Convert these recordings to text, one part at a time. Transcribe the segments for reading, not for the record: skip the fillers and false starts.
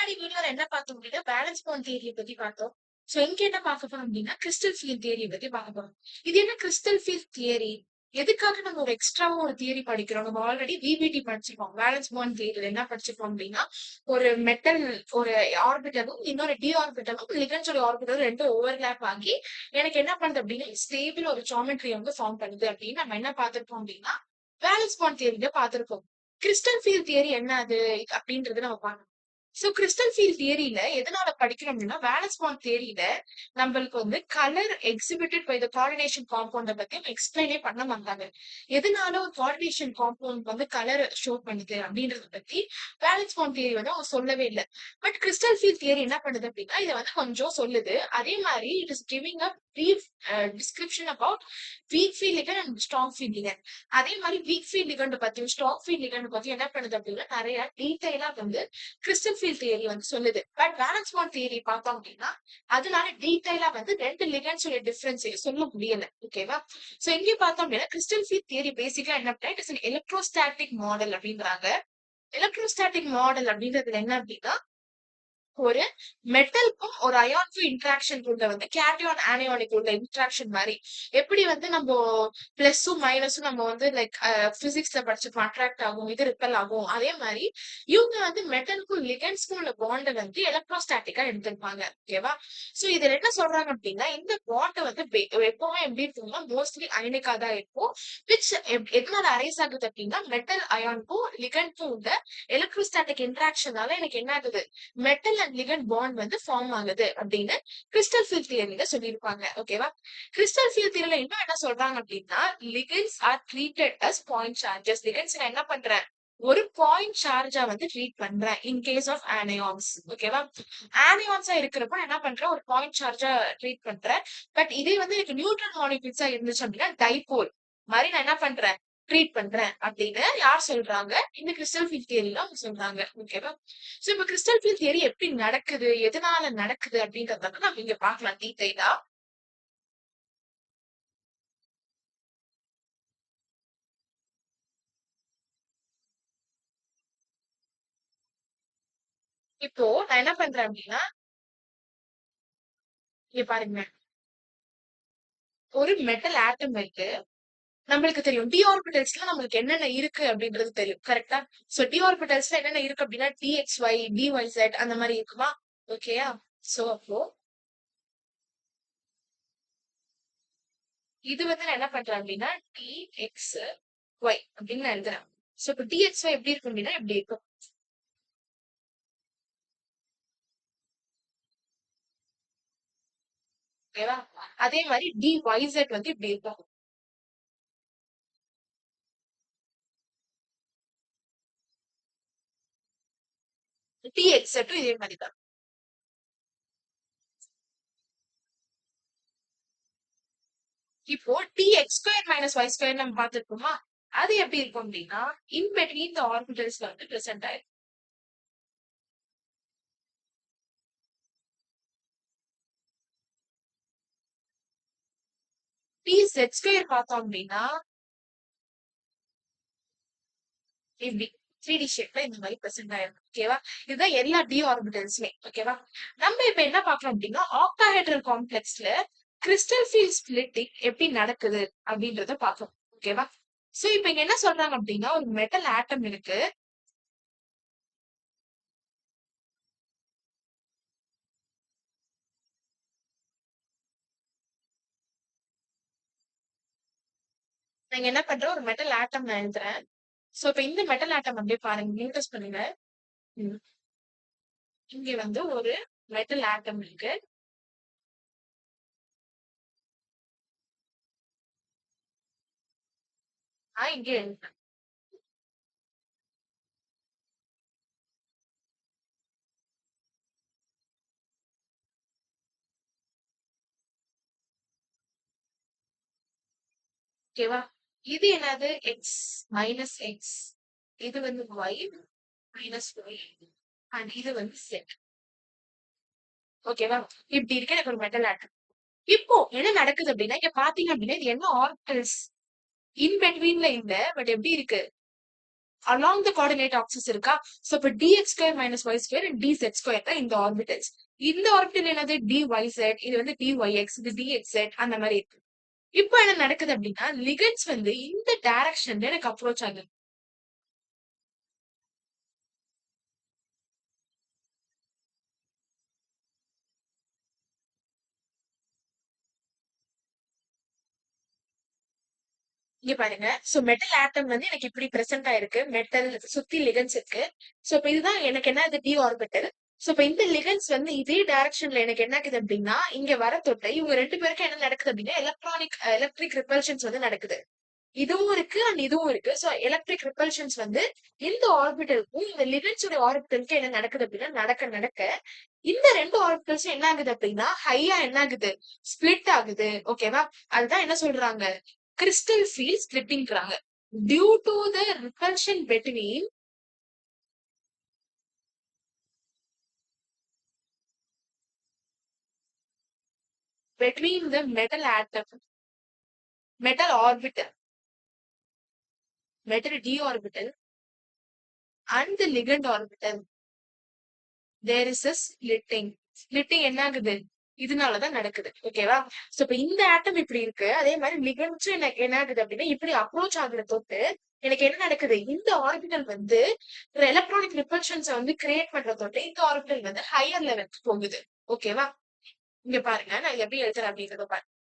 முன்னாடி வீடியோல என்ன பார்த்தோம் அப்படின்னா பேலன்ஸ் பாண்ட் தியரியை பத்தி பார்த்தோம். சோ இங்க என்ன பார்க்க போறோம் அப்படின்னா கிறிஸ்டல் ஃபீல்ட் தியரியை பத்தி பார்க்க போறோம். இது என்ன கிறிஸ்டல் ஃபீல்ட் தியரி? எதுக்காக நம்ம ஒரு எக்ஸ்ட்ராவா ஒரு தியரி படிக்கிறோம்? நம்ம ஆல்ரெடி விபிடி படிச்சிருக்கோம். பேலன்ஸ் பாண்ட் தியரியில என்ன படிச்சிருக்கோம் அப்படின்னா ஒரு மெட்டல் ஒரு ஆர்பிட்டலும் இன்னொரு டி ஆர்பிட்டலும் லிகன்ஸோட ஆர்பிட்டலும் ரெண்டும் ஓவர்லேப் ஆகி எனக்கு என்ன பண்ணுது அப்படின்னா ஸ்டேபிள் ஒரு ஜாமெட்ரி வந்து ஃபார்ம் பண்ணுது அப்படின்னு நம்ம என்ன பார்த்திருப்போம் அப்படின்னா பேலன்ஸ் பாண்ட் தியரியில பார்த்திருப்போம். கிறிஸ்டல் ஃபீல்ட் தியரி என்ன அது அப்படின்றது நம்ம பார்க்கணும். சோ கிறிஸ்டல் ஃபீல்ட் தியரியில எதனால படிக்கிறோம் அப்படின்னா வேலன்ஸ் பாண்ட் தியரியில நம்மளுக்கு வந்து colour exhibited by the coordination காம்பவுண்ட பத்தி எக்ஸ்பிளைனே பண்ண மாட்டாங்க. எதனால ஒரு கோஆர்டினேஷன் காம்பவுண்ட் வந்து கலர் ஷோ பண்ணுது அப்படின்றத பத்தி வேலன்ஸ் பாண்ட் தியரி வந்து அவங்க சொல்லவே இல்லை. பட் கிறிஸ்டல் ஃபீல்ட் தியரி என்ன பண்ணுது அப்படின்னா இதை வந்து கொஞ்சம் சொல்லுது. அதே மாதிரி it is giving a brief description about week field ligand and strong field ligand. அதே மாதிரி வீக் ஃபீல்ட் லிகண்ட் பத்தியும் ஸ்ட்ராங் ஃபீல்ட் லிகண்ட் பத்தியும் என்ன பண்ணுது அப்படின்னா நிறைய டீடைலா வந்து கிறிஸ்டல் ஃபீல்ட் தியரி வந்து சொல்லுது. பட் வேலன்ஸ் பாண்ட் தியரி பார்த்தோம் அப்படின்னா அதனால டீடைலா வந்து ரெண்டு லிகண்ட்ஸோட டிஃபரன்ஸ் சொல்ல முடியல. ஓகேவா? சோ இங்க பார்த்தோம் அப்படின்னா கிறிஸ்டல் ஃபீல்ட் தியரி பேசிக்கலா என்ன அப்படின்னா இட்ஸ் எலக்ட்ரோஸ்டாட்டிக் மாடல் அப்படின்றாங்க. எலக்ட்ரோஸ்டாட்டிக் மாடல் அப்படின்றது என்ன அப்படின்னா ஒரு மெட்டலுக்கும் ஒரு அயானுக்கும் இன்ட்ராக்ஷன் உள்ள வந்து கேட்டையான் ஆனியானிக் உள்ள இன்ட்ராக்ஷன் மாதிரி எப்படி வந்து நம்ம பிளஸும் மைனஸும் நம்ம வந்து லைக் பிசிக்ஸ்ல படிச்சிருப்போம் அட்ராக்ட் ஆகும் இது ரிப்பல் ஆகும். அதே மாதிரி இவங்க வந்து மெட்டலுக்கும் லிகன்ஸ்க்கும் உள்ள பாண்டை வந்து எலக்ட்ரோஸ்டாட்டிக்கா எடுத்திருப்பாங்க. ஓகேவா? சோ இதுல என்ன சொல்றாங்க அப்படின்னா இந்த பாண்ட் வந்து எப்பவுமே எப்படி இருக்கும்னா மோஸ்ட்லி அயனிக்கா தான் இருக்கும். விச் எதனால அரைஸ் ஆகுது அப்படின்னா மெட்டல் அயானுக்கும் லிகன்க்கும் உள்ள எலக்ட்ரோஸ்டாட்டிக் இன்ட்ராக்ஷனால எனக்கு என்ன ஆகுது மெட்டல் அண்ட் லிகண்ட் பாண்ட் வந்து ஃபார்ம் ஆகுது அப்படின்னு கிறிஸ்டல் ஃபீல்ட் தியரியில சொல்லியிருப்பாங்க. ஓகேவா? கிறிஸ்டல் ஃபீல்ட் தியரியில இன்னும் என்ன சொல்றாங்க அப்படின்னா ligands are treated as point charges. Ligands நான் என்ன பண்றேன் ஒரு பாயிண்ட் சார்ஜா வந்து ட்ரீட் பண்றேன் இன் கேஸ் ஆஃப் ஆனியான்ஸ். ஓகேவா? ஆனியான்ஸா இருக்கிறப்ப என்ன பண்றேன் ஒரு பாயிண்ட் சார்ஜா ட்ரீட் பண்றேன். பட் இதே வந்து எனக்கு நியூட்ரல் மாலிகுல்ஸா இருந்துச்சு அப்படின்னா டைபோல் மாதிரி நான் என்ன பண்றேன் ட்ரீட் பண்றேன் அப்படின்னு யார் சொல்றாங்க இந்த கிறிஸ்டல் ஃபீல்ட் தியரியில அவங்க சொல்றாங்க. ஓகேவா? சோ இப்ப கிறிஸ்டல் ஃபீல்ட் தியரி எப்படி நடக்குது எதனால நடக்குது அப்படின்றத நம்ம இங்க பார்க்கலாம் டீடைலா. இப்போ நான் என்ன பண்றேன் அப்படின்னா இங்க பாருங்க ஒரு மெட்டல் ஆட்டம் இருக்கு. நம்மளுக்கு தெரியும் டி ஆர்பிட்டல்ஸ்ல நம்மளுக்கு என்னென்ன இருக்கு அப்படின்றது தெரியும். கரெக்டா? சோ டி ஆர்பிட்டல்ஸ்ல என்னென்ன இருக்கு அப்படின்னா டிஎக்ஸ்ஒய் டிஒய்செட் அந்த மாதிரி இருக்குமா? ஓகேயா? சோ அப்போ இது வந்து நான் என்ன பண்றேன் அப்படின்னா டி எக்ஸ் ஒய் அப்படின்னு நான் எழுதுறேன். சோ இப்போ டிஎக்ஸ்ஒய் எப்படி இருக்கும் அப்படின்னா எப்படி இருக்கும். ஓகேவா? அதே மாதிரி டிஒய்செட் வந்து இப்படி இருக்கும். டிஎக்ஸெட்டும் இதே மாதிரி தான். இப்போ d x square minus y square நம்ம பார்த்துருக்கோமா? அது எப்படி இருக்கும் அப்படின்னா இன் பிட்வீன் த ஆர்பிட்டல்ஸ்ல வந்து பிரசன்ட் ஆயிருக்கும். டி செட் ஸ்கொயர் பார்த்தோம் அப்படின்னா இப்படி 3D ஷேப்ல இந்த மாதிரி பிரசன்ட் ஆயிருக்கும். ஓகேவா? இதுதான் எல்லா டி ஆர்பிட்டல்ஸ்மே. ஓகேவா? நம்ம இப்ப என்ன பார்க்கறோம் அப்படின்னா ஆக்டாஹெட்ரல் காம்ப்ளெக்ஸ்ல கிறிஸ்டல் ஃபீல்ட் ஸ்பிளிட்டிங் எப்படி நடக்குது அப்படின்றத பார்க்கணும். ஓகேவா? சோ இப்ப இங்க என்ன சொல்றாங்க அப்படின்னா ஒரு மெட்டல் ஆட்டம் இருக்கு. நாங்க என்ன பண்றோம் ஒரு மெட்டல் ஆட்டம் நான் எழுதுறேன். சோ இப்ப இந்த மெட்டல் ஆட்டம் அப்படியே பாருங்க நோட்டீஸ் பண்ணுங்க. ம். இங்க வந்து ஒரு மெட்டல் ஆட்டம் இருக்கு. நான் இங்க எழுதுறேன். ஓகேவா? இது என்னது எக்ஸ் மைனஸ் எக்ஸ். இது வந்து ஒய் மைனஸ் ஒய் அண்ட் இது வந்து செட். ஓகேவா? இப்படி இருக்கு எனக்கு ஒரு மெட்டல் ஆட்டம். இப்போ என்ன நடக்குது அப்படின்னா இங்க பாத்தீங்க அப்படின்னா இது என்ன ஆர்பிட்டல்ஸ் இன் பிட்வீன்ல இல்ல பட் எப்படி இருக்கு along the coordinate axis இருக்கா. சோ இப்ப dx square minus y square and dz square தான் இந்த ஆர்பிட்டல்ஸ். இந்த ஆர்பிட்டல் என்னது dyz, இது வந்து dyx, இது dxz அந்த மாதிரி இருக்கு. இப்போ என்ன நடக்குது அப்படின்னா லிகண்ட்ஸ் வந்து இந்த டைரக்ஷன்ல எனக்கு அப்ரோச் ஆகுது. இங்க பாருங்க. சோ மெட்டல் ஆட்டம் வந்து எனக்கு இப்படி பிரசன்ட் ஆயிருக்கு. மெட்டல் சுத்தி லிகன்ஸ் இருக்கு. சோ இப்ப இதுதான் எனக்கு என்ன டி ஆர்பிட்டல். சோ இப்ப இந்த லிகன்ஸ் வந்து இதே டைரக்ஷன்ல எனக்கு என்ன ஆகுது அப்படின்னா இங்க வர தொட்டு இவங்க ரெண்டு பேருக்கும் என்ன நடக்குது அப்படின்னா எலக்ட்ரிக் ரிப்பல்ஷன்ஸ் வந்து நடக்குது. இதுவும் இருக்கு அண்ட் இதுவும் இருக்கு. சோ எலக்ட்ரிக் ரிப்பல்ஷன்ஸ் வந்து இந்த ஆர்பிட்டலுக்கும் இந்த லிகன்ஸோட ஆர்பிட்டலுக்கும் என்ன நடக்குது அப்படின்னா நடக்க நடக்க இந்த ரெண்டு ஆர்பிட்டல்ஸும் என்ன ஆகுது அப்படின்னா ஹையா என்ன ஆகுது, ஸ்பிளிட் ஆகுது. ஓகேவா? அதுதான் என்ன சொல்றாங்க, crystal field splitting due to the repulsion between the metal atom, metal orbital, metal d orbital and the ligand orbital. There is a splitting. Splitting என்ன ஆகுது, இதனாலதான் நடக்குது. ஓகேவா? சோ இப்ப இந்த ஆட்டம் இப்படி இருக்கு. அதே மாதிரி லிகண்ட்ஸும் எனக்கு என்ன ஆகுது அப்படின்னா இப்படி அப்ரோச் ஆகுற தொட்டு எனக்கு என்ன நடக்குது, இந்த ஆர்பிட்டல் வந்து எலக்ட்ரானிக் ரிப்பல்ஷன்ஸ் வந்து கிரியேட் பண்ற தொட்டு இந்த ஆர்பிட்டல் வந்து ஹையர் லெவலுக்கு போகுது. ஓகேவா? இங்க பாருங்க நான் எப்படி எழுதுறேன் அப்படின்றத பாருங்க.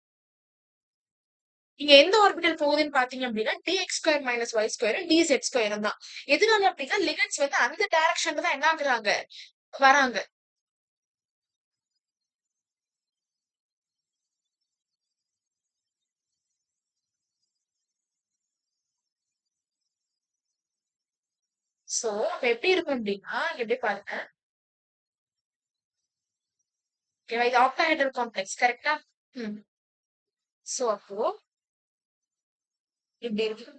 இங்க எந்த ஆர்பிட்டல் போகுதுன்னு பாத்தீங்க அப்படின்னா dx square minus y square dz square தான். எதனால அப்படின்னா லிகண்ட்ஸ் வந்து அந்த டைரக்ஷன்ல தான் என்ன ஆகுறாங்க, வராங்க. சோ அப்ப எப்படி இருக்கும் அப்படின்னா எப்படி பாருங்க. ஓகேவா? இது ஆக்டாஹெட்ரல் காம்ப்ளெக்ஸ் கரெக்டா? சோ அப்போ இப்படி இருக்கு.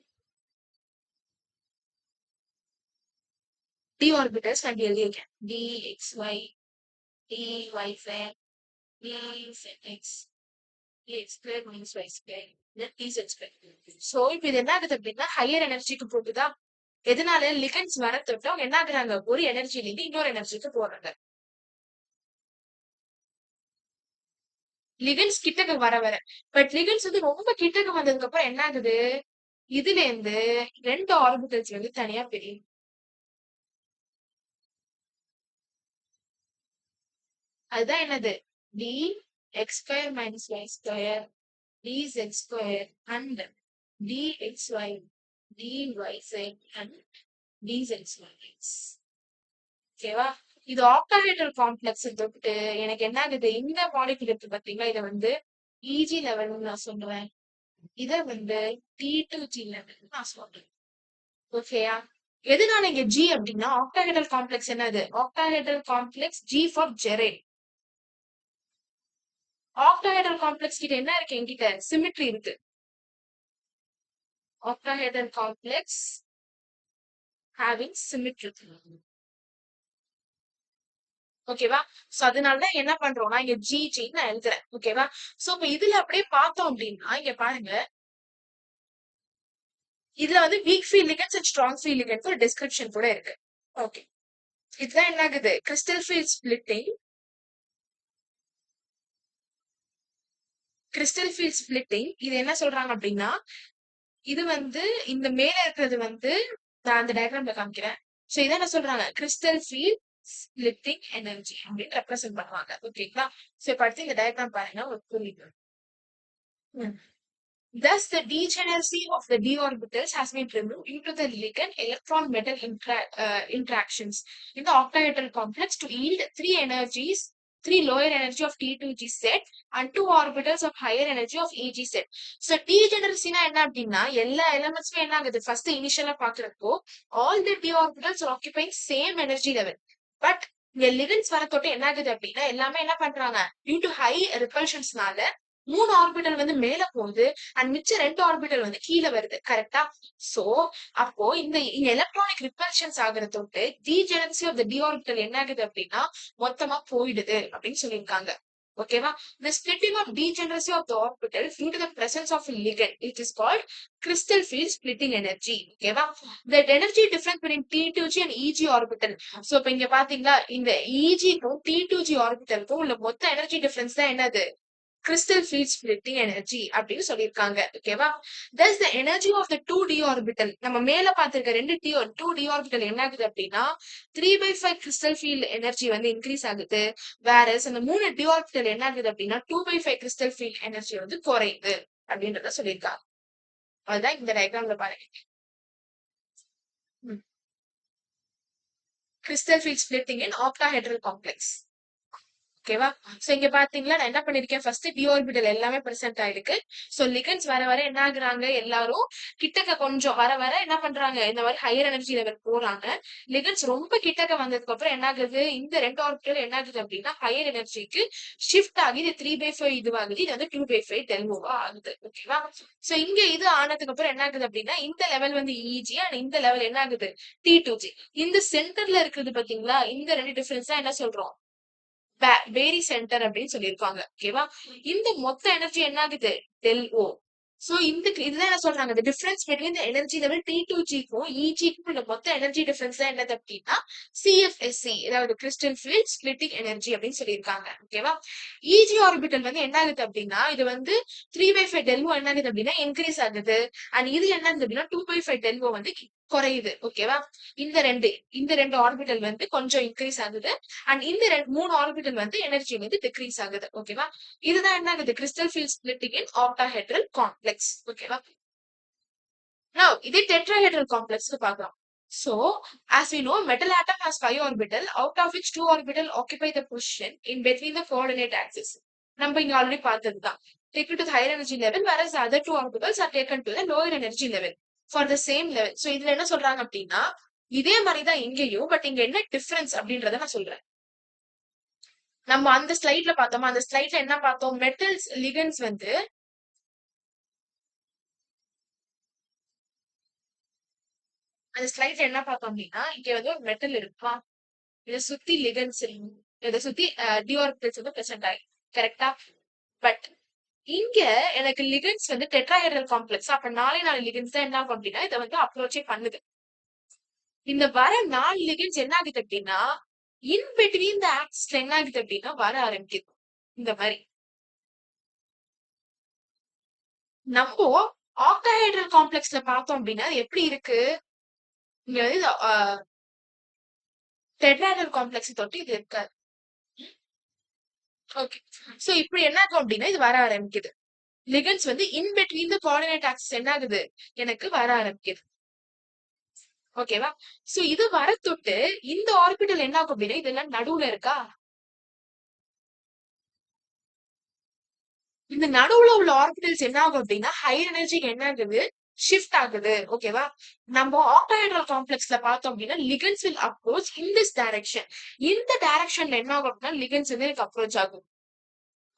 d orbitals நான் எழுதியிருக்கேன். dxy, dyz, dzx, dx square minus y square, then dz square. So இப்ப இது என்ன ஆகுது அப்படின்னா ஹையர் எனர்ஜிக்கு போகுதா. எதனால லிகன்ஸ் வர தொட்டு அவங்க என்ன ஆகுறாங்க, ஒரு எனர்ஜில இருந்து இன்னொரு எனர்ஜிக்கு போறாங்க. லிகன்ஸ் கிட்டக்கு வர வர பட் லிகன்ஸ் வந்து ரொம்ப கிட்டக்கு வந்ததுக்கு அப்புறம் என்ன ஆகுது, இதுல இருந்து ரெண்டு ஆர்பிட்டல்ஸ் வந்து தனியா பிரியும். அதுதான் என்னது, d x square minus y square dz square and dxy, dyz and dz square. ஓகேவா? இது ஆக்டாஹெட்ரல் காம்ப்ளெக்ஸ் தொட்டு எனக்கு என்ன ஆகுது, இந்த மாலிகுல் இருக்கு பாத்தீங்களா, இதை வந்து இஜி லெவல்னு நான் சொல்லுவேன். இத வந்து T2G லெவல் நான் சொல்றேன். ஓகேயா? எதனால இங்க G அப்படின்னா ஆக்டாஹெட்ரல் காம்ப்ளெக்ஸ் என்னது, octahedral complex G for gerade. Octahedral complex கிட்ட என்ன இருக்கு, என்கிட்ட சிமெட்ரி இருக்கு. Octahedral complex having symmetry. ஓகேவா? சோ அதனாலதான் என்ன பண்றோம்னா இங்க ஜி நான் எழுதுறேன். ஓகேவா? சோ இப்ப இதுல அப்படியே பார்த்தோம் அப்படின்னா இங்க பாருங்க, இதுல வந்து week field ligands and strong field ligands ஒரு டிஸ்கிரிப்ஷன் கூட இருக்கு. ஓகே, இதுதான் என்ன ஆகுது, crystal field splitting. Crystal field splitting இது என்ன சொல்றாங்க அப்படின்னா இது வந்து இந்த மேல இருக்கிறது வந்து நான் அந்த டயக்ராம்ல காமிக்கிறேன். சோ இதான் என்ன சொல்றாங்க, கிறிஸ்டல் ஃபீல்ட் ஸ்பிளிட்டிங் எனர்ஜி அப்படின்னு ரெப்ரசென்ட் பண்ணுவாங்க. ஓகேங்களா? சோ இப்ப அடுத்து இந்த டயக்ராம் பாருங்க ஒரு புரியுது. Thus, the degeneracy of the d orbitals has been removed into the ligand electron metal interactions in the octahedral complex to yield three lower energy of T2G set and two orbitals of higher energy of EG set. So degeneracy na enna appadina ella elements me enna agudhu, first initial paakrappo all the d orbitals are occupying same energy level, but இங்க ligands வர தொட்டு என்ன ஆகுது அப்படின்னா எல்லாமே என்ன பண்றாங்க, due to high ரிப்பல்ஷன்ஸ்னால 3 orbital வந்து மேல போகுது அண்ட் மிச்ச 2 ஆர்பிட்டல் வந்து கீழே வருது. கரெக்டா? சோ அப்போ இந்த எலக்ட்ரானிக் ரிப்பல்ஷன்ஸ் ஆகுற தொட்டு டீஜெனரசி ஆஃப் தி டி ஆர்பிட்டல் என்ன ஆகுது அப்படின்னா மொத்தமா போயிடுது அப்படின்னு சொல்லியிருக்காங்க. ஓகேவா? The splitting of degeneracy of the orbital due to the presence of a ligand, it is called crystal field splitting energy. ஓகேவா? The energy difference between T2G and EG orbital. So இப்ப இங்க பாத்தீங்களா, இந்த EG க்கும் T2G ஆர்பிட்டலுக்கும் உள்ள மொத்த energy difference தான் என்னது? crystal field splitting energy அப்படின்னு சொல்லியிருக்காங்க. ஓகேவா? thus the energy of the 2d orbital, நம்ம மேல பார்த்திருக்க 2d orbital என்ன ஆகுது அப்படின்னா 3/5 crystal field energy வந்து இன்க்ரீஸ் ஆகுது. whereas அந்த 3d orbital என்ன ஆகுது அப்படின்னா 2/5 crystal field energy வந்து குறையுது அப்படின்றத சொல்லியிருக்காங்க. அதுதான் இந்த டயக்ராம்ல பாருங்க. crystal field splitting in octahedral complex. ஓகேவா? சோ இங்க பாத்தீங்களா, நான் என்ன பண்ணிருக்கேன், ஃபர்ஸ்ட் டி ஆர்பிட்டல் எல்லாமே பிரசன்ட் ஆயிருக்கு. சோ லிகன்ஸ் வர வர என்ன ஆகுறாங்க, எல்லாரும் கிட்டக்க கொஞ்சம் வர வர என்ன பண்றாங்க, இந்த மாதிரி ஹையர் எனர்ஜி லெவல் போறாங்க. லிகன்ஸ் ரொம்ப கிட்டக்க வந்ததுக்கு அப்புறம் என்ன ஆகுது, இந்த 2 ஆர்பிட்டல் என்ன ஆகுது அப்படின்னா ஹையர் எனர்ஜிக்கு ஷிஃப்ட் ஆகி இது 3/5 இதுவாகுது, இது வந்து 2/5 டெல்மோவா ஆகுது. ஓகேவா? சோ இங்க இது ஆனதுக்கு அப்புறம் என்ன ஆகுது அப்படின்னா இந்த லெவல் வந்து இஜி அண்ட் இந்த லெவல் என்ன ஆகுது T2G. இந்த சென்டர்ல இருக்குது பாத்தீங்களா, இந்த 2 டிஃபரன்ஸ் தான் என்ன சொல்றோம், பேரி சென்டர் அப்படின்னு சொல்லியிருக்காங்க. ஓகேவா? இந்த மொத்த எனர்ஜி என்ன ஆகுது, டெல் ஓ. சோ இதுதான் என்ன சொல்றாங்க, the difference between the energy level T2G க்கும் EG க்கும் உள்ள மொத்த எனர்ஜி டிஃபரன்ஸ் தான் என்னது அப்படின்னா CFSE, அதாவது கிறிஸ்டல் ஃபீல்ட் ஸ்பிளிட்டிங் எனர்ஜி அப்படின்னு சொல்லியிருக்காங்க. ஓகேவா? EG ஆர்பிட்டல் வந்து என்ன ஆகுது அப்படின்னா இது வந்து 3/5 டெல்மோ என்ன ஆகுது அப்படின்னா இன்க்ரீஸ் ஆகுது. அண்ட் இது என்ன ஆகுது அப்படின்னா 2/5 டெல்மோ வந்து குறையுது. ஓகேவா? இந்த ரெண்டு ஆர்பிட்டல் வந்து கொஞ்சம் இன்க்ரீஸ் ஆகுது. அண்ட் இந்த 3 ஆர்பிட்டல் வந்து எனர்ஜி வந்து டிக்ரீஸ் ஆகுது. ஓகேவா? இதுதான் என்ன ஆகுது, கிறிஸ்டல் ஃபீல்ட் ஸ்பிளிட்டிங் இன் ஆக்டாஹெட்ரல் காம்ப்ளெக்ஸ். ஓகேவா? Now இதே டெட்ராஹெட்ரல் காம்ப்ளெக்ஸ்க்கு பார்க்கலாம். So as we know, metal atom has 5 orbital, out of which 2 orbital occupy the position in between the coordinate axis. நம்ம இங்க already பார்த்ததுதான். Taken to the higher energy level, whereas the other 2 orbitals are taken to the lower energy level for the same level. So இதுல என்ன சொல்றாங்க அப்படின்னா இதே மாதிரிதான் இங்கேயும், but இங்க என்ன டிஃபரன்ஸ் அப்படின்றத நான் சொல்றேன். நம்ம அந்த ஸ்லைட்ல பார்த்தோமா, அந்த ஸ்லைட்ல என்ன பார்த்தோம், மெட்டல்ஸ் லிகன்ஸ் வந்து அந்த ஸ்லைட்ல என்ன பார்த்தோம் அப்படின்னா இங்க வந்து ஒரு மெட்டல் இருக்குமா, இதை சுத்தி லிகன்ஸ் இதை சுத்தி டிஆர்பிட்டல்ஸ் வந்து பிரசன்ட் ஆகி கரெக்டா. பட் இங்க எனக்கு லிகன்ஸ் வந்து டெட்ராஹெட்ரல் காம்ப்ளெக்ஸ், அப்ப 4 லிகன்ஸ் தான் என்ன ஆகும் அப்படின்னா இதை வந்து அப்ரோச்சே பண்ணுது. இந்த வர 4 லிகன்ஸ் என்ன ஆகுது அப்படின்னா இன் பிட்வீன் த ஆக்சிஸ்ல என்ன ஆகுது அப்படின்னா வர ஆரம்பிக்குது. இந்த மாதிரி நம்ம ஆக்டாஹெட்ரல் காம்ப்ளெக்ஸ்ல பார்த்தோம் அப்படின்னா எப்படி இருக்கு, இங்க வந்து டெட்ராஹெட்ரல் காம்ப்ளெக்ஸ் தொட்டு இது இருக்காது. ஓகே, சோ இப்படி என்ன ஆகும் அப்படின்னா இது வர ஆரம்பிக்குது. லிகன்ஸ் வந்து இன் பிட்வீன் த கோஆர்டினேட் ஆக்சிஸ் என்ன ஆகுது, எனக்கு வர ஆரம்பிக்குது. ஓகேவா? சோ இது வர தொட்டு இந்த ஆர்பிட்டல் என்ன ஆகும் அப்படின்னா இதெல்லாம் நடுவுல இருக்கா, இந்த நடுவுல உள்ள ஆர்பிட்டல்ஸ் என்ன ஆகும் அப்படின்னா ஹையர் எனர்ஜிக்கு என்ன ஆகுது, ஷிஃப்ட் ஆகுது. ஓகேவா? நம்ம ஆக்டாஹெட்ரல் காம்ப்ளெக்ஸ்ல பார்த்தோம் அப்படின்னா ligands will approach in this direction. இந்த டைரக்ஷன்ல என்ன ஆகும் அப்படின்னா லிகன்ஸ் வந்து எனக்கு அப்ரோச் ஆகும்.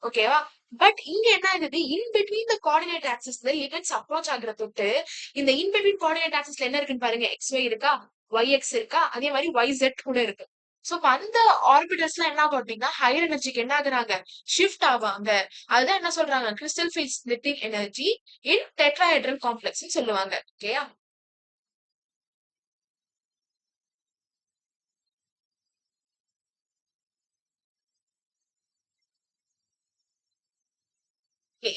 ஓகேவா? பட் இங்க என்ன ஆகுது, இன் பிட்வீன் த கோஆர்டினேட் ஆக்சிஸ்ல லிகன்ஸ் அப்ரோச் ஆகுற தொட்டு இந்த இன் பிட்வீன் கோஆர்டினேட் ஆக்சிஸ்ல என்ன இருக்குன்னு பாருங்க, XY இருக்கா, YX இருக்கா, அதே மாதிரி YZ கூட இருக்கு. சோ அந்த ஆர்பிட்டல்ஸ்லாம் என்ன ஆகும் அப்படின்னா ஹையர் எனர்ஜிக்கு என்ன ஆகுறாங்க, ஷிஃப்ட் ஆவாங்க. அதுதான் என்ன சொல்றாங்க, crystal field splitting energy in tetrahedral complex சொல்லுவாங்க. ஓகேயா?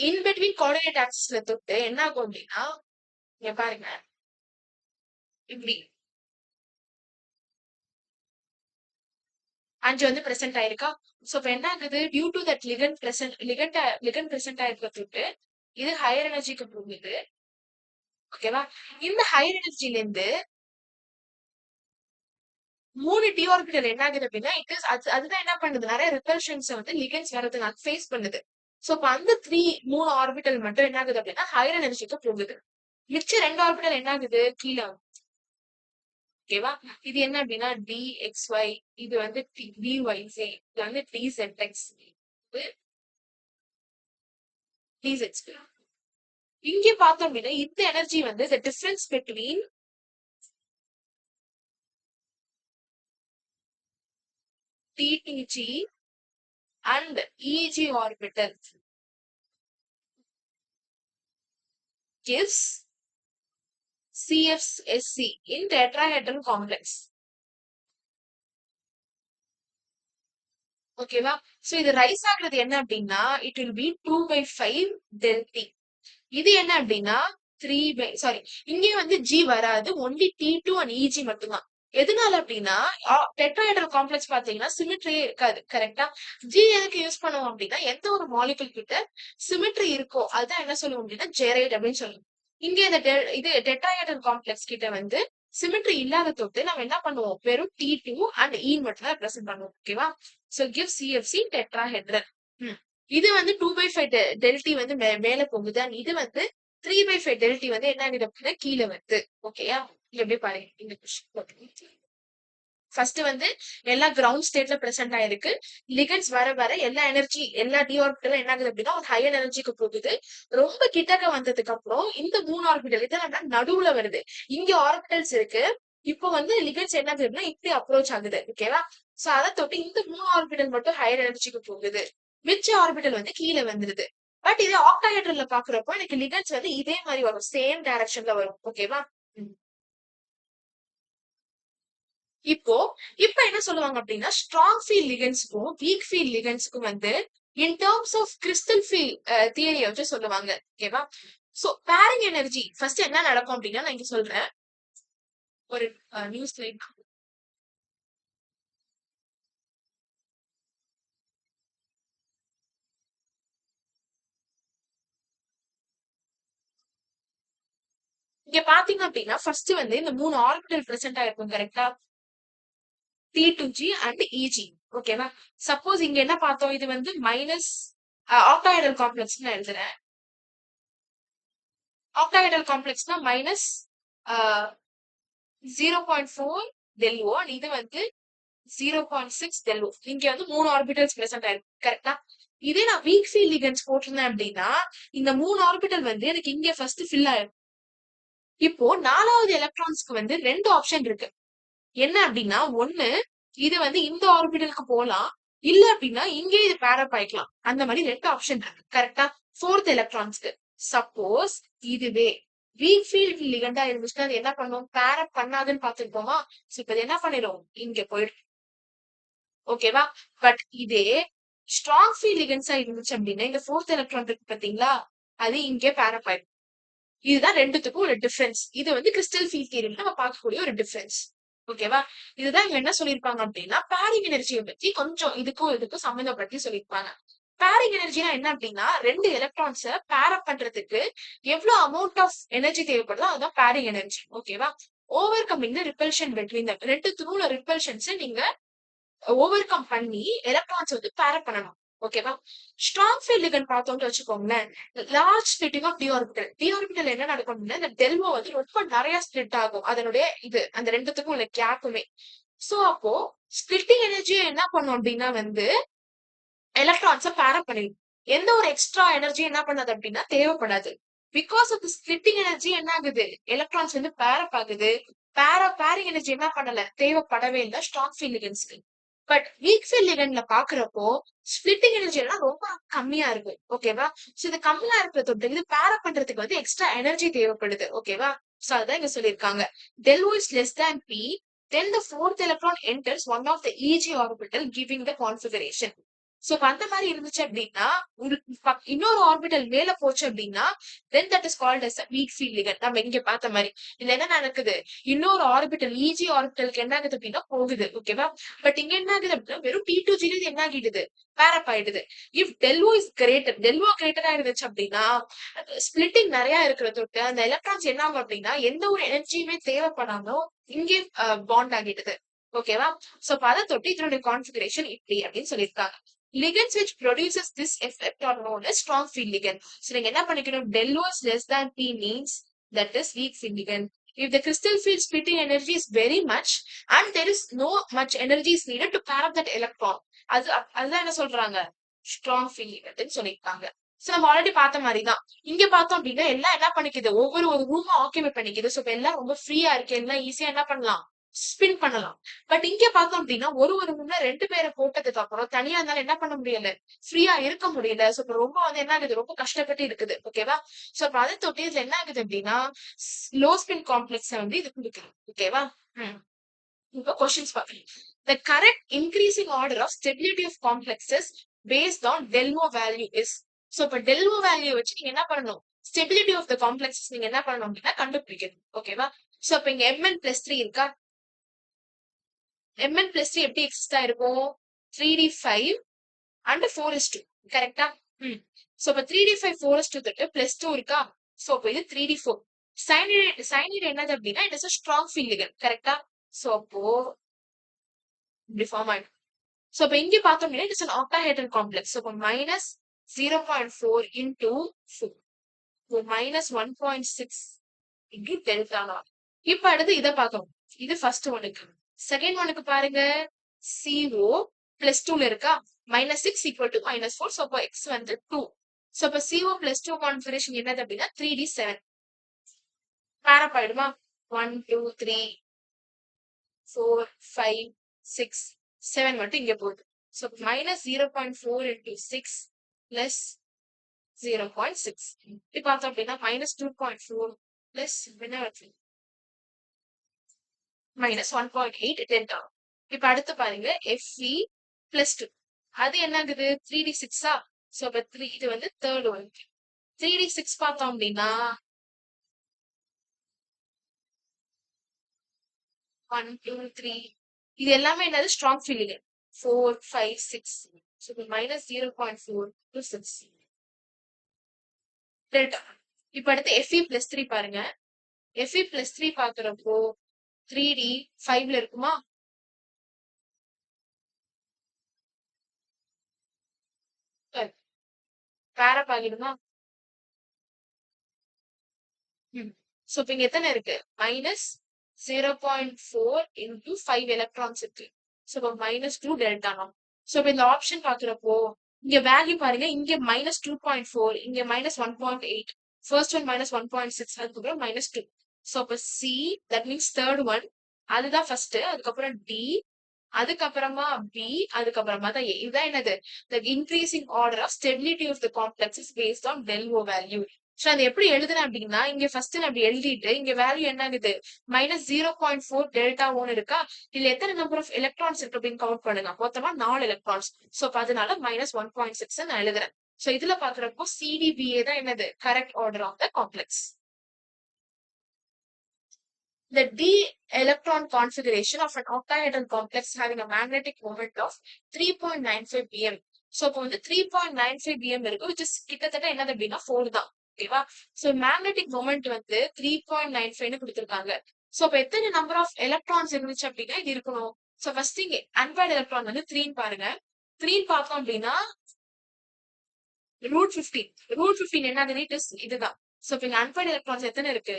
இன் பிட்வீன் கோஆர்டினேட் ஆக்சிஸ்ல தொட்டு என்ன ஆகும் அப்படின்னா இங்க பாருங்க இப்படி 5 வந்து பிரசன்ட் ஆயிருக்கா. சோ இப்ப என்ன ஆகுது, due to that ligand present ஆயிருக்க தொட்டு இது ஹையர் எனர்ஜிக்கு போகுது. ஓகேவா? இந்த ஹையர் எனர்ஜில இருந்து 3 டி ஆர்பிட்டல் என்ன ஆகுது அப்படின்னா அதுதான் என்ன பண்ணுது, நிறைய ரிப்பல்ஷன்ஸ் வந்து லிகன்ஸ் வரதுனால ஃபேஸ் பண்ணுது. சோ இப்ப அந்த 3 ஆர்பிட்டல் மட்டும் என்ன ஆகுது அப்படின்னா ஹையர் எனர்ஜிக்கு போகுது. மிச்ச 2 ஆர்பிட்டல் என்ன ஆகுது, கீழே. ஓகேவா? இது என்ன அப்படின்னா DXY, இது வந்து DYZ, இது வந்து DZX, DZX. இங்க பார்த்தோம் அப்படின்னா இந்த எனர்ஜி வந்து the difference between TTG and Eg orbital gives CFSC in tetrahedral complex. ஓகேவா? சோ இது ரைஸ் ஆகுறது என்ன அப்படின்னா, it will be 2/5 del T. இது என்ன அப்படின்னா 3 பை சாரி இங்கே வந்து G வராது, ஒன்லி T2 அண்ட் EG மட்டும்தான். எதனால அப்படின்னா டெட்ராஹெட்ரல் காம்ப்ளெக்ஸ் பாத்தீங்கன்னா சிமெட்ரியே இருக்காது. கரெக்டா? G எதுக்கு யூஸ் பண்ணுவோம் அப்படின்னா எந்த ஒரு மாலிகுல் கிட்ட சிமெட்ரி இருக்கோ அதான் என்ன சொல்லுவோம் அப்படின்னா ஜெரைட் அப்படின்னு சொல்லுவோம். இங்க இந்த இது டெட்ராஹெட்ரல் காம்ப்ளெக்ஸ் கிட்ட வந்து சிமெட்ரி இல்லாத தொட்டு நம்ம என்ன பண்ணுவோம், வெறும் T2 அண்ட் E மட்டும் தான் ரெப்ரசென்ட் பண்ணுவோம். ஓகேவா? So give CFC tetrahedral. இது வந்து 2/5 டெல்டி வந்து மேல போகுது, அண்ட் இது வந்து 3/5 டெல்டி வந்து என்ன ஆகுது அப்படின்னா கீழே வருது. ஓகேயா? எப்படி பாருங்க இந்த கொஸ்டின். ஃபர்ஸ்ட் வந்து எல்லா கிரவுண்ட் ஸ்டேட்ல பிரசன்ட் ஆயிருக்கு. லிகன்ஸ் வர வர எல்லா எனர்ஜி எல்லா டி ஆர்பிட்டலும் என்ன ஆகுது அப்படின்னா ஒரு ஹையர் எனர்ஜிக்கு போகுது. ரொம்ப கிட்டக்க வந்ததுக்கு அப்புறம் இந்த 3 ஆர்பிட்டல் இதெல்லாம் நடுவுல வருது. இங்க ஆர்பிட்டல்ஸ் இருக்கு. இப்போ வந்து லிகன்ஸ் என்ன ஆகுது அப்படின்னா இப்படி அப்ரோச் ஆகுது. ஓகேவா? சோ அதை தொட்டு இந்த 3 ஆர்பிட்டல் மட்டும் ஹையர் எனர்ஜிக்கு போகுது, மிச்ச ஆர்பிட்டல் வந்து கீழே வந்துருது. பட் இதே ஆக்டாஹெட்ரல்ல பாக்குறப்போ எனக்கு லிகன்ஸ் வந்து இதே மாதிரி வரும், சேம் டைரக்ஷன்ல வரும். ஓகேவா? இப்போ இப்ப என்ன சொல்லுவாங்க அப்படின்னா ஸ்ட்ராங் ஃபீல்ட் லிகன்ஸ்க்கும் வீக் ஃபீல்ட் லிகன்ஸ்க்கும் வந்து in terms of crystal field தியரியை வச்சு சொல்லுவாங்க. ஓகேவா? சோ பேரிங் எனர்ஜி ஃபர்ஸ்ட் என்ன நடக்கும் அப்படின்னா நான் இங்க சொல்றேன். ஒரு நியூஸ் லைட் இங்க பாத்தீங்க அப்படின்னா ஃபர்ஸ்ட் வந்து இந்த 3 ஆர்பிட்டல் பிரசென்ட் ஆயிருக்கும். கரெக்டா? T2G and EG. ஓகேவா? சப்போஸ் இங்க என்ன பார்த்தோம், இது வந்து மைனஸ் ஆக்டாஹெட்ரல் காம்ப்ளெக்ஸ் நான் எழுதுறேன். ஆக்டாஹெட்ரல் காம்ப்ளெக்ஸ்னா மைனஸ் 0.4 del O, இது வந்து 0.6 del O. இங்க வந்து 3 ஆர்பிட்டல்ஸ் பிரசன்ட் ஆயிருக்கு. கரெக்டா? இதே நான் வீக் ஃபீல்ட் லிகன்ஸ் போட்டிருந்தேன் அப்படின்னா இந்த 3 ஆர்பிட்டல் வந்து எனக்கு இங்க ஃபர்ஸ்ட் ஃபில் ஆயிருக்கு. இப்போ 4வது எலக்ட்ரான்ஸ்க்கு வந்து 2 ஆப்ஷன் இருக்கு. என்ன அப்படின்னா ஒண்ணு இது வந்து இந்த ஆர்பிட்டலுக்கு போலாம், இல்ல அப்படின்னா இங்கே இது பேரப் ஆயிக்கலாம். அந்த மாதிரி 2 ஆப்ஷன் இருக்கு. கரெக்டா? 4th எலக்ட்ரான்ஸ்க்கு. சப்போஸ் இதுவே வீக் ஃபீல்ட் லிகண்டா இருந்துச்சுன்னா அது என்ன பண்ணும், பேரப் பண்ணாதுன்னு பாத்துருப்போமா? சோ இப்ப என்ன பண்ணிடும், இங்க போயிடும். ஓகேவா? பட் இதே ஸ்ட்ராங் ஃபீல்ட் லிகன்ஸா இருந்துச்சு அப்படின்னா இந்த 4th எலக்ட்ரான் இருக்கு பாத்தீங்களா, அது இங்கே பேரப் ஆயிடும். இதுதான் ரெண்டுத்துக்கும் ஒரு டிஃபரன்ஸ். இது வந்து கிறிஸ்டல் ஃபீல்ட் தியரியில நம்ம பார்க்கக்கூடிய ஒரு டிஃபரன்ஸ். ஓகேவா? இதுதான் இங்க என்ன சொல்லியிருப்பாங்க அப்படின்னா பேரிங் எனர்ஜியை பத்தி கொஞ்சம் இதுக்கும் சம்மந்தப்படுத்தி சொல்லியிருப்பாங்க. பேரிங் எனர்ஜினா என்ன அப்படின்னா 2 எலக்ட்ரான்ஸ பேர் அப் பண்றதுக்கு எவ்வளவு அமௌண்ட் ஆஃப் எனர்ஜி தேவைப்படுதோ அதுதான் பேரிங் எனர்ஜி. ஓகேவா? Over coming the repulsion between the ரெண்டுத்துக்கும் உள்ள ரிப்பல்ஷன்ஸ் நீங்க ஓவர் கம் பண்ணி எலக்ட்ரான்ஸ் வந்து பேர் அப் பண்ணணும். ஓகேவா? ஸ்ட்ராங் ஃபீல்ட் லிகண்ட் பார்த்தோம்னு வச்சுக்கோங்களேன், large splitting of d orbital. D orbital என்ன நடக்கும் அப்படின்னா இந்த டெல்வோ வந்து ரொம்ப நிறைய ஸ்பிளிட் ஆகும், அதனுடைய இது அந்த ரெண்டுத்துக்கும் உள்ள கேப்புமே. சோ அப்போ ஸ்பிளிட்டிங் எனர்ஜி என்ன பண்ணும் அப்படின்னா வந்து எலக்ட்ரான்ஸை பேர் அப் பண்ணிடும். எந்த ஒரு எக்ஸ்ட்ரா எனர்ஜி என்ன பண்ணாது அப்படின்னா தேவைப்படாது. பிகாஸ் ஆஃப் ஸ்பிளிட்டிங் எனர்ஜி என்ன ஆகுது, எலக்ட்ரான்ஸ் வந்து பேர் அப் ஆகுது. பேரிங் எனர்ஜி என்ன பண்ணல, தேவைப்படவே இல்லை ஸ்ட்ராங் ஃபீல்ட் லிகன்ஸ்க்கு. பட் வீக் ஃபீல்ட் லிகன்ல பாக்குறப்போ ஸ்பிளிட்டிங் எனர்ஜி எல்லாம் ரொம்ப கம்மியா இருக்கு. ஓகேவா? சோ இது கம்மியா இருக்கிற தொட்டு இது பேர் அப் பண்றதுக்கு வந்து எக்ஸ்ட்ரா எனர்ஜி தேவைப்படுது. ஓகேவா? சோ அதான் இங்க சொல்லியிருக்காங்க. Del O is less than P, then the 4th electron enters one of the EG orbital giving the configuration. So அந்த மாதிரி இருந்துச்சு அப்படின்னா உங்களுக்கு இன்னொரு ஆர்பிட்டல் மேல போச்சு அப்படின்னா then that is called as a weak field ligand. நம்ம இங்க பார்த்த மாதிரி இதுல என்ன நடக்குது, இன்னொரு ஆர்பிட்டல் இஜி ஆர்பிட்டலுக்கு என்ன ஆகுது அப்படின்னா போகுது. ஓகேவா? பட் இங்க என்ன ஆகுது அப்படின்னா வெறும் T2G என்ன ஆகிடுது, பேரப் ஆயிடுது. இஃப் டெல்வோ இஸ் கிரேட்டர், டெல்வோ கிரேட்டரா இருந்துச்சு அப்படின்னா ஸ்பிளிட்டிங் நிறைய இருக்கிற தொட்டு அந்த எலக்ட்ரான்ஸ் என்ன ஆகும் அப்படின்னா எந்த ஒரு எனர்ஜியுமே தேவைப்படாம இங்கே பாண்ட் ஆகிடுது. ஓகேவா? சோ அதை தொட்டு இதனுடைய கான்ஃபிகரேஷன் இப்படி அப்படின்னு சொல்லியிருக்காங்க. Ligands which produces this effect are known as strong field ligand. So நீங்க என்ன பண்ணிக்கணும், del O is less than P means that is weak field ligand. If the crystal field splitting energy is very much and there is no much energy is needed to pair up that electron, அதுதான் என்ன சொல்றாங்க, strong field ligand சொல்லியிருக்காங்க. So நம்ம already பார்த்த மாதிரிதான் இங்க பார்த்தோம் அப்படின்னா எல்லாம் என்ன பண்ணிக்குது, ஒவ்வொரு ரூம் ஆக்கியபை பண்ணிக்குது. சோ எல்லாம் ரொம்ப ஃப்ரீயா இருக்கு, எல்லாம் ஈஸியா என்ன பண்ணலாம் ஸ்பின் பண்ணலாம். பட் இங்க பார்த்தோம் அப்படின்னா ஒரு முன்ன 2 பேர போட்டதுக்கு அப்புறம் தனியா இருந்தாலும் என்ன பண்ண முடியல? ஃப்ரீயா இருக்க முடியல. சோ இப்ப ரொம்ப வந்து என்ன ஆகுது? ரொம்ப கஷ்டப்பட்டு இருக்குது. ஓகேவா? சோ அப்ப அத தொட்டு இதுல என்ன ஆகுது அப்படின்னா, லோ ஸ்பின் காம்ப்ளெக்ஸ வந்து இது குடுக்குது. ஓகேவா? ம். இப்போ கொஸ்டின்ஸ் பார்க்கலாம். The correct increasing order of stability of complexes based on Delmo value is. So இப்ப Delmo value வச்சு நீங்க என்ன பண்ணணும்? Stability of the complexes நீங்க என்ன பண்ணணும் அப்படின்னா கண்டுபிடிக்கணும். ஓகேவா? சோ அப்ப இங்க Mn+3 இருக்கா? Mn+3 எப்படி எக்ஸிஸ்ட் ஆயிருக்கும்? 3d5 and 4s2. கரெக்டா? ம். சோ அப்ப 3d5 4s2 தொட்டு +2 இருக்கா? சோ அப்ப இது 3d4. சைனைடு என்னது அப்படின்னா it is a strong field ligand. கரெக்டா? சோ அப்போ இப்படி ஃபார்ம் ஆயிடும். சோ அப்ப இங்க பார்த்தோம் அப்படின்னா it is an octahedral complex. So அப்ப -0.4 into 4. So -1.6 into delta naught. இப்ப அடுத்து இத பார்க்கணும். இது ஃபர்ஸ்ட் ஒனுக்கு. செகண்ட் ஒனுக்கு பாருங்க. CO +2ல இருக்கா? -6 equal to -4. So அப்ப x வந்து 2. So அப்ப CO +2 கான்ஃபிகரேஷன் என்னது அப்படின்னா 3d7. பேரப் ஆயிடுமா? 1 2 3 4 5 6 7 மட்டும் இங்க போகுது. So -0.4 into 6 plus 0.6. இப்ப பார்த்தோம் அப்படின்னா -2.4 plus என்ன வருது? -1.8 டெல்டா. இப்ப அடுத்து பாருங்க Fe +2. அது என்ன ஆகுது? 3d6ஆ? சோ அப்ப 3 இது வந்து தேர்ட் ஒன். 3d6 பார்த்தோம் அப்படின்னா 1 2 3 இது எல்லாமே என்னது? Strong fielding. 4 5 6. So -0.4 to 6 delta. இப்ப அடுத்து Fe+3 பாருங்க. Fe+3 பாக்குறப்போ 3d5ல இருக்குமா? பேரப் ஆகிடுமா? சோ இப்ப இங்க எத்தனை இருக்கு? -0.4 into 5 எலக்ட்ரான்ஸ் இருக்கு. சோ இப்ப -2 டெல்டா நாட். சோ இப்ப இந்த ஆப்ஷன் பாக்குறப்போ இங்க வேல்யூ பாருங்க. இங்க -2.4 இங்க -1.8. ஃபர்ஸ்ட் ஒன் -1.6 அதுக்கப்புறம் -2. சோ அப்ப see that means third one அதுதான் ஃபர்ஸ்ட். அதுக்கப்புறம் டி அதுக்கப்புறமா பி அதுக்கப்புறமா தான் ஏ. இதுதான் என்னது? The increasing order of stability of the complex is based on del O value. So அது எப்படி எழுதுனேன் அப்படின்னா இங்க ஃபர்ஸ்ட் நான் அப்படி எழுதிட்டு இங்க வேல்யூ என்ன ஆகுது? -0.4 டெல்டா ஒன் இருக்கா? இதுல எத்தனை நம்பர் ஆஃப் எலக்ட்ரான்ஸ் இருக்கு அப்படின்னு கவுண்ட் பண்ணுங்க. மொத்தமா 4 எலக்ட்ரான்ஸ். சோ அதனால -1.6 நான் எழுதுறேன். சோ இதுல பாக்குறப்போ CDBA தான் என்னது? Correct order of the complex. The d electron configuration of an octahedral complex having a magnetic moment of 3.95 bm. So அப்போ வந்து 3.95 bm இருக்கு which is கிட்டத்தட்ட என்னது அப்படின்னா 4 தான். ஓகேவா? சோ மேக்னெட்டிக் மொமெண்ட் வந்து 3.95 கொடுத்திருக்காங்க. சோ அப்ப எத்தனை நம்பர் ஆஃப் எலக்ட்ரான்ஸ் இருந்துச்சு அப்படின்னா இது இருக்கணும். சோ ஃபர்ஸ்ட் இங்க அன்பேர்ட் எலக்ட்ரான் வந்து 3 பாருங்க. 3 பார்த்தோம் அப்படின்னா √15. √15 என்னது? இதுதான். சோ இப்ப இங்க அன்பேர்ட் எலக்ட்ரான்ஸ் எத்தனை இருக்கு?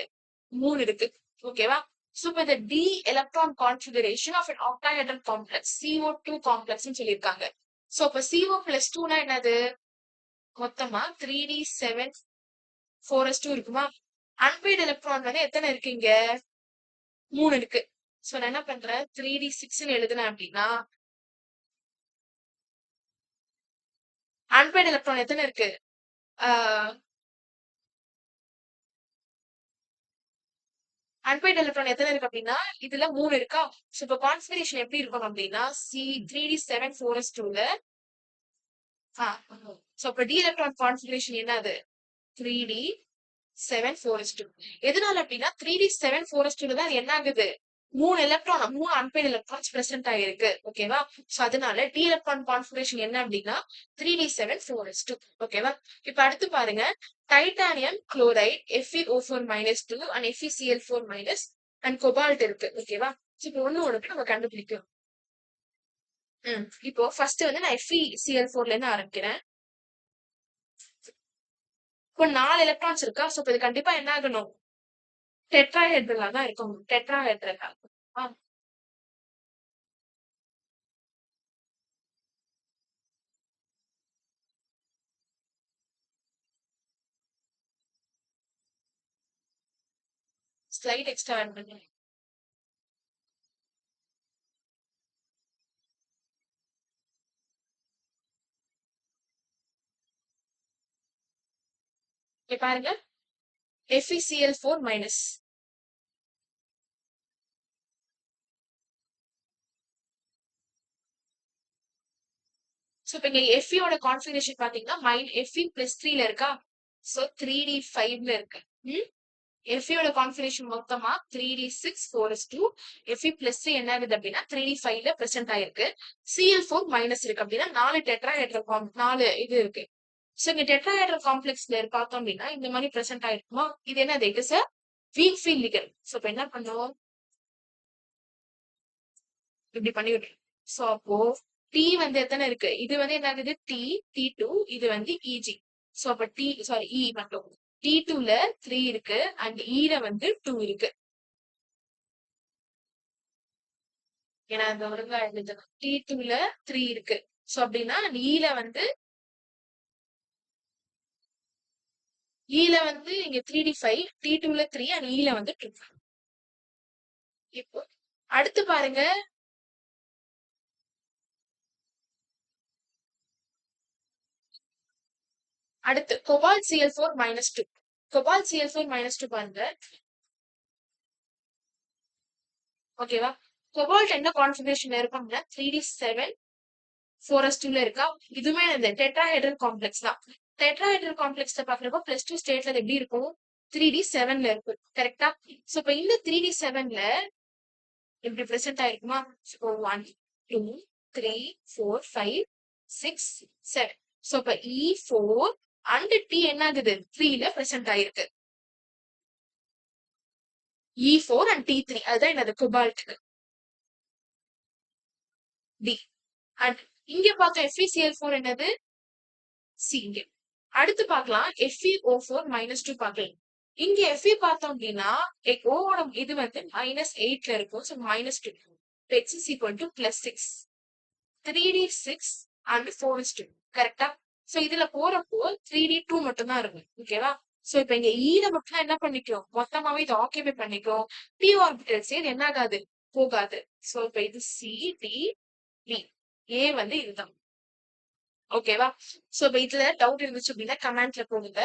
3 இருக்கு. ஓகேவா? So இப்ப இந்த d electron configuration of an octahedral complex CO2 complex ன்னு சொல்லியிருக்காங்க. சோ இப்ப CO+2 னா என்னது? மொத்தமா 3d7 4s2 இருக்குமா? அன்பேர்ட் எலக்ட்ரான் வந்து எத்தனை இருக்கு இங்க? 3 இருக்கு. சோ நான் என்ன பண்றேன்? 3d6 ன்னு எழுதுனேன் அப்படின்னா அன்பேர்ட் எலக்ட்ரான் எத்தனை இருக்கு? அன்பேர்ட் எலக்ட்ரான் எத்தனை இருக்கு அப்படின்னா இதுல 3 இருக்கா? சோ இப்ப கான்ஃபிகரேஷன் எப்படி இருக்கும் அப்படின்னா C3d7 4s2ல சோ அப்ப டி எலக்ட்ரான் கான்ஃபிகரேஷன் என்னது? 3d7 4s2. எதனால அப்படின்னா 3d7 4s2ல தான் என்ன ஆகுது? 3 அன்பேர்ட் எலக்ட்ரான்ஸ் பிரசன்ட் ஆயிருக்கு. ஓகேவா? சோ அதனால டி எலக்ட்ரான் கான்ஃபிகரேஷன் என்ன அப்படின்னா 3d7 4s2. ஓகேவா? இப்ப அடுத்து பாருங்க titanium chloride FeO4- 2 and FeCl4- and cobalt இருக்கு. ஓகேவா? இப்போ ஒண்ணுக்கு நம்ம கண்டுபிடிக்கும். இப்போ ஃபர்ஸ்ட் வந்து நான் FeCl4ல இருந்து ஆரம்பிக்கிறேன். இப்போ 4 எலக்ட்ரான்ஸ் இருக்கா? சோ இது கண்டிப்பா என்ன ஆகணும்? டெட்ராஹெட்ரலா தான் இருக்கும். டெட்ராஹெட்ரலா. ஸ்லைட் எக்ஸ்ட்ரா ஆட் பண்ணுங்க. இங்க பாருங்க FeCl4 மைனஸ். சோ இப்ப இங்க Feயோட கான்ஃபிகரேஷன் பாத்தீங்கன்னா Fe+3ல இருக்கா, சோ 3d5ல இருக்கு. Feயோட கான்ஃபிகரேஷன் மொத்தமா 3d6 4s2. Fe+3 என்ன ஆகுது அப்படின்னா 3d5ல பிரசன்ட் ஆயிருக்கு. Cl4 மைனஸ் இருக்கு அப்படின்னா 4 டெட்ராஹெட்ரல் 4 இது இருக்கு. சோ இங்க டெட்ராஹெட்ரல் காம்ப்ளெக்ஸ்ல பார்த்தோம் அப்படின்னா இந்த மாதிரி பிரசன்ட் ஆயிருக்குமா, இது என்னது, it is a weak field ligand. So இப்ப என்ன பண்ணுவோம், இப்படி பண்ணி விட்டுரும். சோ அப்போ T வந்து எத்தனை இருக்கு, இது வந்து என்ன ஆகுது T2, இது வந்து Eg. சோ அப்ப E மட்டும் T2ல 3 இருக்கு அண்ட் Eல வந்து 2 இருக்கு. ஏன்னா அந்த ஒழுங்கா எழுதுறேன், T2ல 3 இருக்கு. சோ அப்படின்னா Eல வந்து இங்க 3d5, T2ல 3 அண்ட் Eல வந்து 2. இப்போ அடுத்து பாருங்க, அடுத்து cobalt Cl4 -2. cobalt Cl4 -2 பாருங்க, ஓகேவா. cobalt என்ன கான்ஃபிகரேஷன்ல இருக்கும் அப்படின்னா 3d7 4s2ல இருக்கா. இதுவுமே இந்த டெட்ராஹெட்ரல் காம்ப்ளெக்ஸ் தான். டெட்ராஹெட்ரல் காம்ப்ளெக்ஸ்ல பாக்குறப்போ +2 ஸ்டேட்ல எப்படி இருக்கும், 3d7ல இருக்கு, கரெக்டா. சோ இப்ப இந்த 3d7ல இப்படி பிரசன்ட் ஆயிருக்குமா, 1 2 3 4 5 6 7. சோ இப்ப E4 அண்ட் T என்ன ஆகுது 3ல பிரசன்ட் ஆயிருக்கு. E4 அண்ட் T3 அதுதான் என்னது கொபால்ட்க்கு. D அண்ட் இங்க பார்த்தோம் FeCl4 என்னது C. இங்க அடுத்து பார்க்கலாம் FeO4 -2 பார்க்கலாம். இங்க Fe பார்த்தோம் அப்படின்னா O இது வந்து -8ல இருக்கும். So -2. X is equal to +6. 3d6 and 4s2, கரெக்டா. சோ இதுல போறப்போ 3d2 மட்டும் தான் இருக்கும், ஓகேவா. சோ இப்ப இங்க ஈல மட்டும் என்ன பண்ணிக்கும், மொத்தமாவே இது ஆக்கியபை பண்ணிக்கும். p ஆர்பிட்டல்ஸ் இது என்ன ஆகாது, போகாது. சோ இப்ப இது CDB, A வந்து இதுதான், ஓகேவா. சோ இப்ப இதுல டவுட் இருந்துச்சு அப்படின்னா கமெண்ட்ல போடுங்க.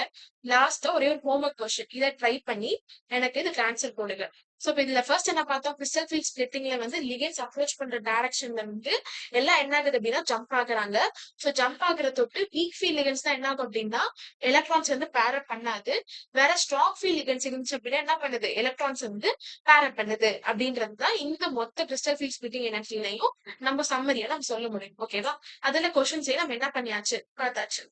லாஸ்டா ஒரே ஒரு ஹோம்ஒர்க் கொஸ்டின், இதை ட்ரை பண்ணி எனக்கு இதுக்கு ஆன்சர் போடுங்க. சோ இப்ப இதுல ஃபர்ஸ்ட் என்ன பார்த்தோம், கிறிஸ்டல் ஃபீல்ட் ஸ்பிளிட்டிங்ல வந்து லிகெண்ட்ஸ் அப்ரோச் பண்ற டைரக்ஷன்ல வந்து எல்லாம் என்ன ஆகுது அப்படின்னா ஜம்ப் ஆகுறாங்க. சோ ஜம்ப் ஆகுற தொட்டு வீக் ஃபீல்ட் லிகெண்ட்ஸ் தான் என்ன ஆகும் அப்படின்னா எலக்ட்ரான்ஸ் வந்து பேர் அப் பண்ணாது. வேற ஸ்ட்ராங் ஃபீல்ட் லிகெண்ட்ஸ் இருந்துச்சு அப்படின்னா என்ன பண்ணுது, எலக்ட்ரான்ஸ் வந்து பேர் அப் பண்ணுது. அப்படின்றது தான் இந்த மொத்த கிறிஸ்டல் ஃபீல்ட் ஸ்பிளிட்டிங் எனர்ஜிலையும் நம்ம சம்மரியா நம்ம சொல்ல முடியும், ஓகேவா. அதுல கொஸ்டின்ஸே நம்ம என்ன பண்ணியாச்சு, பார்த்தாச்சு.